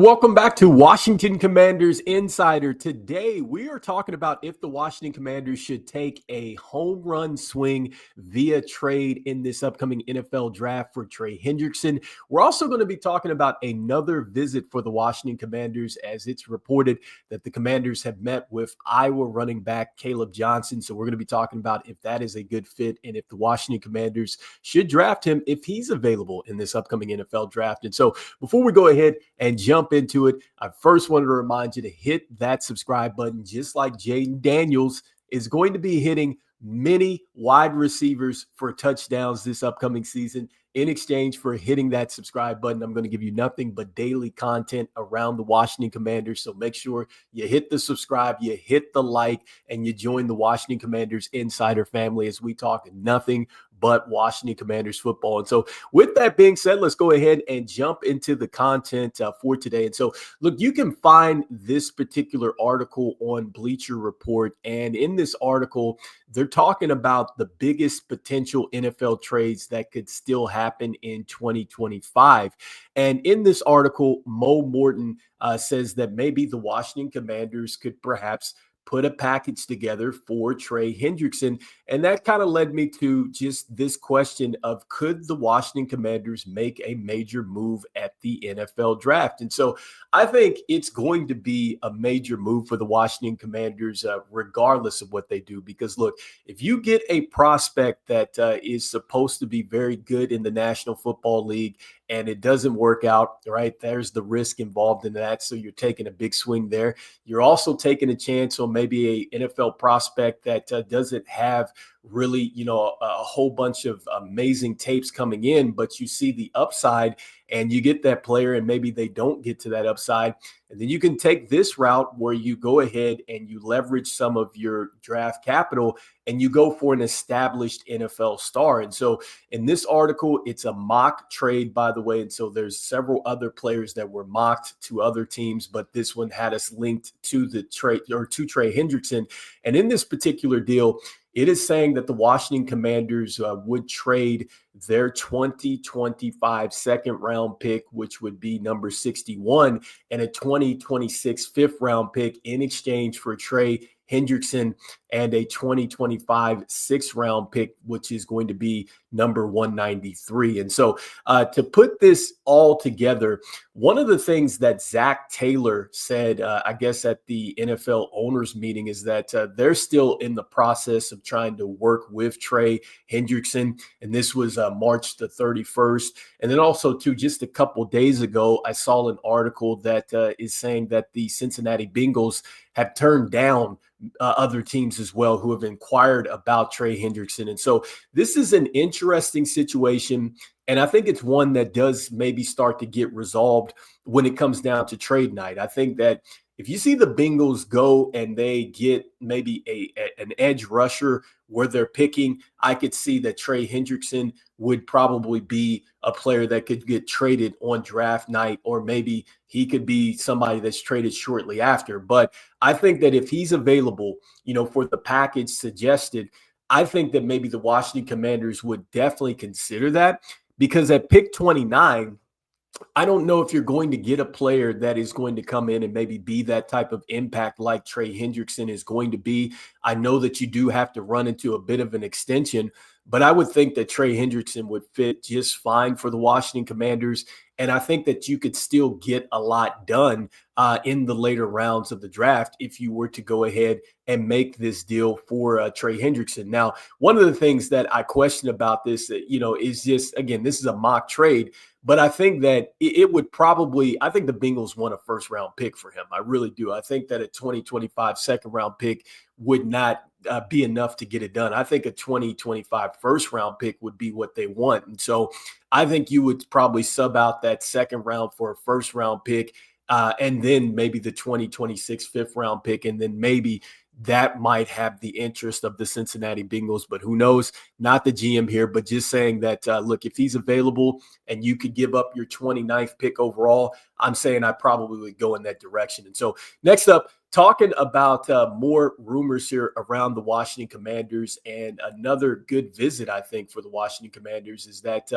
welcome back to Washington Commanders Insider. Today, we are talking about if the Washington Commanders should take a home run swing via trade in this upcoming NFL draft for Trey Hendrickson. We're also going to be talking about another visit for the Washington Commanders, as it's reported that the Commanders have met with Iowa running back Kaleb Johnson. So we're going to be talking about if that is a good fit and if the Washington Commanders should draft him if he's available in this upcoming NFL draft. And so before we go ahead and jump into it, I first wanted to remind you to hit that subscribe button, just like Jaden Daniels is going to be hitting many wide receivers for touchdowns this upcoming season. In exchange for hitting that subscribe button, I'm going to give you nothing but daily content around the Washington Commanders. So make sure you hit the subscribe, you hit the like, and you join the Washington Commanders Insider family as we talk nothing but Washington Commanders football. And so with that being said, let's go ahead and jump into the content for today. And so look, you can find this particular article on Bleacher Report. And in this article, they're talking about the biggest potential NFL trades that could still happen in 2025. And in this article, Morton says that maybe the Washington Commanders could perhaps put a package together for Trey Hendrickson. And that kind of led me to just this question of, could the Washington Commanders make a major move at the NFL draft? And so I think it's going to be a major move for the Washington Commanders, regardless of what they do. Because look, if you get a prospect that is supposed to be very good in the National Football League and it doesn't work out, right, there's the risk involved in that. So you're taking a big swing there. You're also taking a chance on maybe an NFL prospect that doesn't have really, a whole bunch of amazing tapes coming in, but you see the upside and you get that player and maybe they don't get to that upside. And then you can take this route where you go ahead and you leverage some of your draft capital and you go for an established NFL star. And so in this article, it's a mock trade, by the way. And so there's several other players that were mocked to other teams, but this one had us linked to the trade or to Trey Hendrickson. And in this particular deal, it is saying that the Washington Commanders would trade their 2025 second round pick, which would be number 61, and a 2026 fifth round pick in exchange for Trey Hendrickson and a 2025 sixth round pick, which is going to be number 193. And so to put this all together, one of the things that Zach Taylor said, I guess at the NFL owners meeting, is that they're still in the process of trying to work with Trey Hendrickson. And this was March the 31st. And then also, too, just a couple days ago, I saw an article that is saying that the Cincinnati Bengals have turned down other teams as well who have inquired about Trey Hendrickson. And so this is an interesting situation. And I think it's one that does maybe start to get resolved when it comes down to trade night. I think that if you see the Bengals go and they get maybe an edge rusher where they're picking, I could see that Trey Hendrickson would probably be a player that could get traded on draft night, or maybe he could be somebody that's traded shortly after. But I think that if he's available, for the package suggested, I think that maybe the Washington Commanders would definitely consider that, because at pick 29, I don't know if you're going to get a player that is going to come in and maybe be that type of impact like Trey Hendrickson is going to be. I know that you do have to run into a bit of an extension, but I would think that Trey Hendrickson would fit just fine for the Washington Commanders. And I think that you could still get a lot done in the later rounds of the draft if you were to go ahead and make this deal for Trey Hendrickson. Now, one of the things that I question about this, is just, again, this is a mock trade, but I think that it would probably, I think the Bengals want a first round pick for him. I really do. I think that a 2025 second round pick would not be enough to get it done. I think a 2025 first round pick would be what they want. And so I think you would probably sub out that second round for a first round pick, and then maybe the 2026 fifth round pick. And then maybe that might have the interest of the Cincinnati Bengals, but who knows? Not the GM here, but just saying that, look, if he's available and you could give up your 29th pick overall, I'm saying I probably would go in that direction. And so next up, talking about more rumors here around the Washington Commanders, and another good visit, I think, for the Washington Commanders is that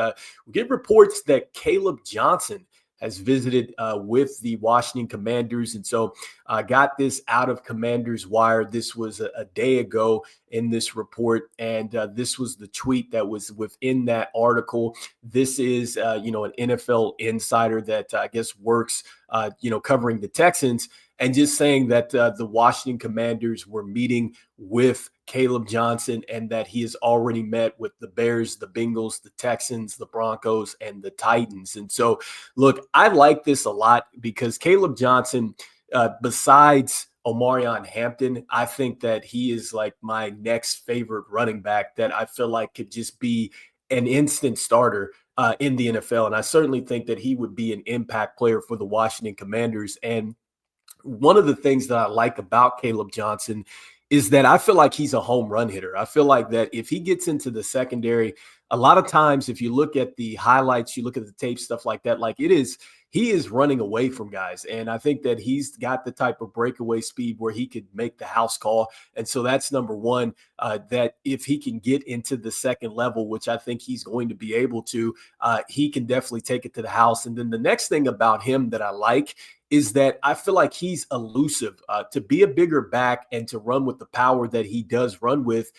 we get reports that Kaleb Johnson has visited with the Washington Commanders. And so I got this out of Commanders Wire. This was a day ago in this report, and this was the tweet that was within that article. This is, an NFL insider that I guess works, covering the Texans, and just saying that the Washington Commanders were meeting with Kaleb Johnson and that he has already met with the Bears, the Bengals, the Texans, the Broncos, and the Titans. And so, look, I like this a lot because Kaleb Johnson, besides Omarion Hampton, I think that he is like my next favorite running back that I feel like could just be an instant starter in the NFL. And I certainly think that he would be an impact player for the Washington Commanders. And one of the things that I like about Kaleb Johnson is that I feel like he's a home run hitter. I feel like that if he gets into the secondary, a lot of times, if you look at the highlights, you look at the tape, stuff like that, he is running away from guys. And I think that he's got the type of breakaway speed where he could make the house call. And so that's number one, that if he can get into the second level, which I think he's going to be able to, he can definitely take it to the house. And then the next thing about him that I like is that I feel like he's elusive. To be a bigger back and to run with the power that he does run with,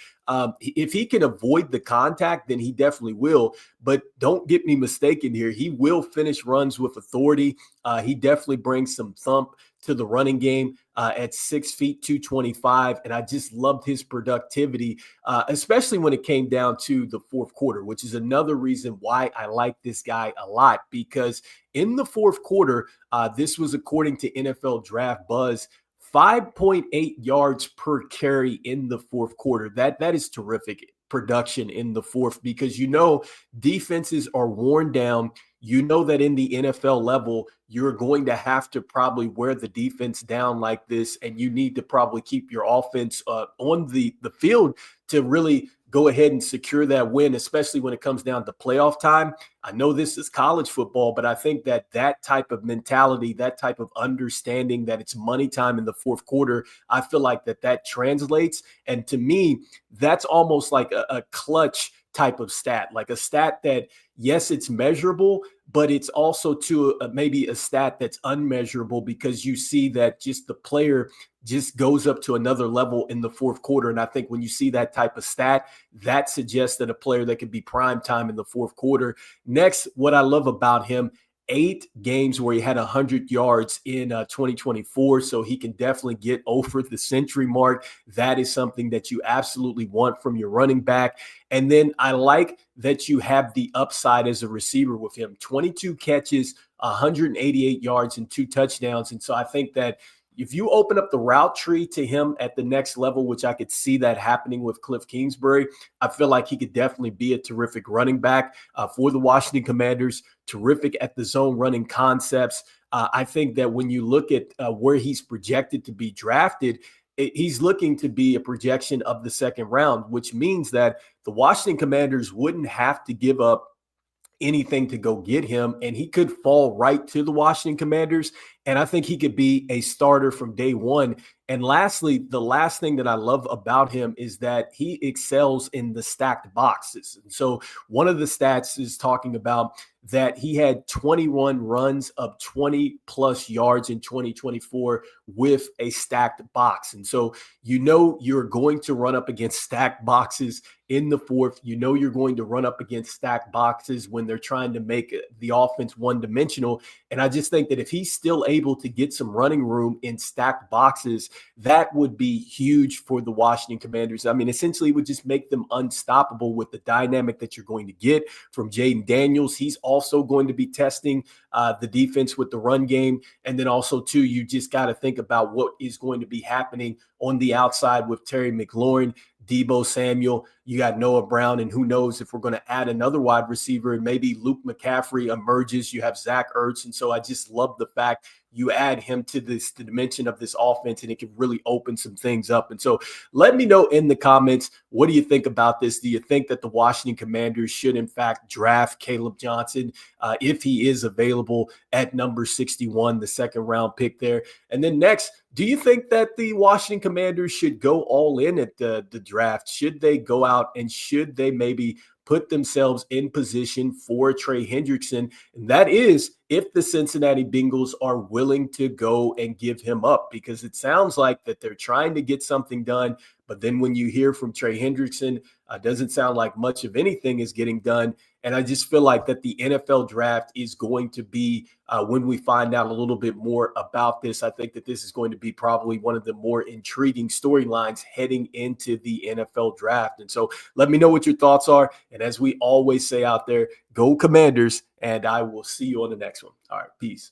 if he can avoid the contact, then he definitely will. But don't get me mistaken here. He will finish runs with authority. He definitely brings some thump to the running game at 6 feet, 225. And I just loved his productivity, especially when it came down to the fourth quarter, which is another reason why I like this guy a lot, because in the fourth quarter, this was according to NFL Draft Buzz, 5.8 yards per carry in the fourth quarter. That is terrific production in the fourth, because defenses are worn down. You know that in the NFL level, you're going to have to probably wear the defense down like this, and you need to probably keep your offense on the field to really go ahead and secure that win, especially when it comes down to playoff time. I know this is college football, but I think that type of mentality, that type of understanding that it's money time in the fourth quarter, I feel like that translates. And to me, that's almost like a clutch type of stat, like a stat that, yes, it's measurable, but it's also maybe a stat that's unmeasurable, because you see that just the player just goes up to another level in the fourth quarter. And I think when you see that type of stat, that suggests that a player that could be prime time in the fourth quarter. Next, what I love about him, 8 games where he had 100 yards in 2024. So he can definitely get over the century mark. That is something that you absolutely want from your running back. And then I like that you have the upside as a receiver with him. 22 catches, 188 yards, and 2 touchdowns. And so I think that if you open up the route tree to him at the next level, which I could see that happening with Cliff Kingsbury, I feel like he could definitely be a terrific running back for the Washington Commanders, terrific at the zone running concepts. I think that when you look at where he's projected to be drafted, he's looking to be a projection of the second round, which means that the Washington Commanders wouldn't have to give up anything to go get him, and he could fall right to the Washington Commanders. And I think he could be a starter from day one. And lastly, the last thing that I love about him is that he excels in the stacked boxes. And so one of the stats is talking about that he had 21 runs of 20 plus yards in 2024 with a stacked box. And so you're going to run up against stacked boxes in the fourth. You're going to run up against stacked boxes when they're trying to make the offense one-dimensional. And I just think that if he's still able to get some running room in stacked boxes, that would be huge for the Washington Commanders. I mean, essentially it would just make them unstoppable with the dynamic that you're going to get from Jaden Daniels. He's also going to be testing the defense with the run game. And then also, too, you just got to think about what is going to be happening on the outside with Terry McLaurin, Deebo Samuel. You got Noah Brown, and who knows if we're going to add another wide receiver, and maybe Luke McCaffrey emerges. You have Zach Ertz. And so I just love the fact you add him to the dimension of this offense, and it can really open some things up. And so let me know in the comments, what do you think about this? Do you think that the Washington Commanders should, in fact, draft Kaleb Johnson if he is available at number 61, the second round pick there? And then next, do you think that the Washington Commanders should go all in at the draft? Should they go out and should they maybe put themselves in position for Trey Hendrickson. And that is if the Cincinnati Bengals are willing to go and give him up, because it sounds like that they're trying to get something done. But then when you hear from Trey Hendrickson, doesn't sound like much of anything is getting done. And I just feel like that the NFL draft is going to be, when we find out a little bit more about this, I think that this is going to be probably one of the more intriguing storylines heading into the NFL draft. And so let me know what your thoughts are. And as we always say out there, go Commanders, and I will see you on the next one. All right, peace.